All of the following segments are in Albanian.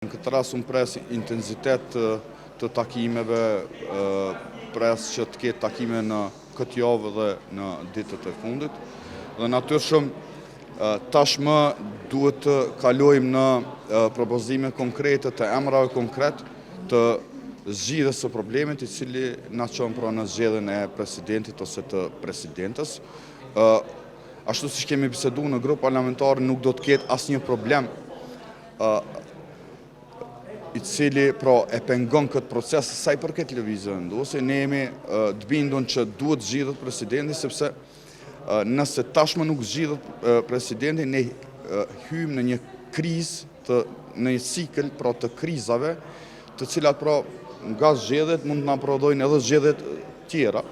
Në këtë rast unë pres intensitet të takimeve, pres që të ketë takime në këtë javë dhe në ditët e fundit. Dhe natyrshëm tashmë duhet të kalojmë në propozime konkrete të emrave konkret të zgjidhjes së problemit i cili na çon pra në zgjedhjen e presidentit ose të presidentes. Ashtu siç kemi biseduar në grup parlamentar, nuk do të ketë asnjë problem i cili pra e pengon këtë proces sa i përket lëvizjes vendose. Ne jemi të bindur që duhet zgjidhet presidenti, sepse nëse tashmë nuk zgjidhet presidenti, ne hyjmë në një krizë, në një cikël pra të krizave, të cilat pra nga zgjedhjet mund të na prodhojnë edhe zgjedhjet tjera.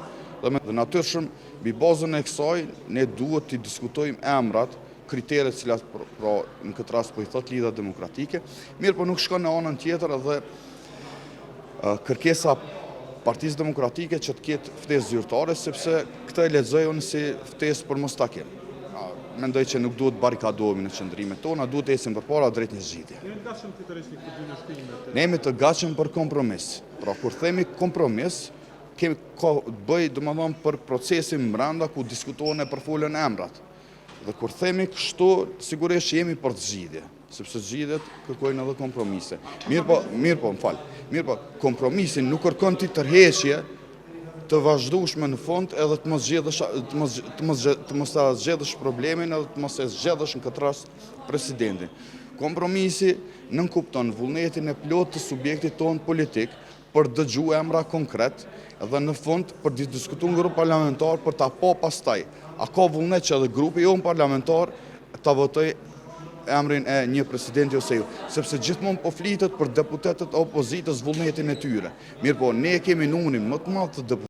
Dhe natyrshëm, mbi bazën e kësaj, ne duhet të diskutojmë emrat, kriteret cilat pra në këtë rast po i thot Lidha Demokratike, mirë po nuk shkon në anën tjetër edhe kërkesa Partisë Demokratike që të ketë ftesë zyrtare, sepse këtë e lexoj unë si ftesë për mos takim. Mendoj që nuk duhet barikadohemi në qëndrimet tona, duhet të ecim përpara drejt një zgjidhje. Jemi të gatshëm të rrisni këtë dy shkrimet. Ne jemi të gatshëm për kompromis. Pra kur themi kompromis, kemi bëj domethënë për procesin brenda ku diskutohen e përfolen emrat. Dhe kur themi kështu, sigurisht jemi për të zgjidhje, sepse zgjidhjet kërkojnë edhe kompromise. Mirë po, kompromisi nuk kërkon ti tërheqje të vazhdueshme në fund edhe të mos ta zgjedhësh problemin edhe të mos e zgjedhësh në këtë rast presidentin. Kompromisi nënkupton vullnetin e plot të subjektit tonë politik për dëgju emra konkret dhe në fund për të diskutuar në grup parlamentar për ta pa pastaj a ka vullnet që edhe grupi jonë parlamentar ta votoj emrin e një presidenti ose jo, sepse gjithmonë po flitet për deputetët e opozitës vullnetin e tyre. Mirë po, ne kemi numrin më të madh të deputetëve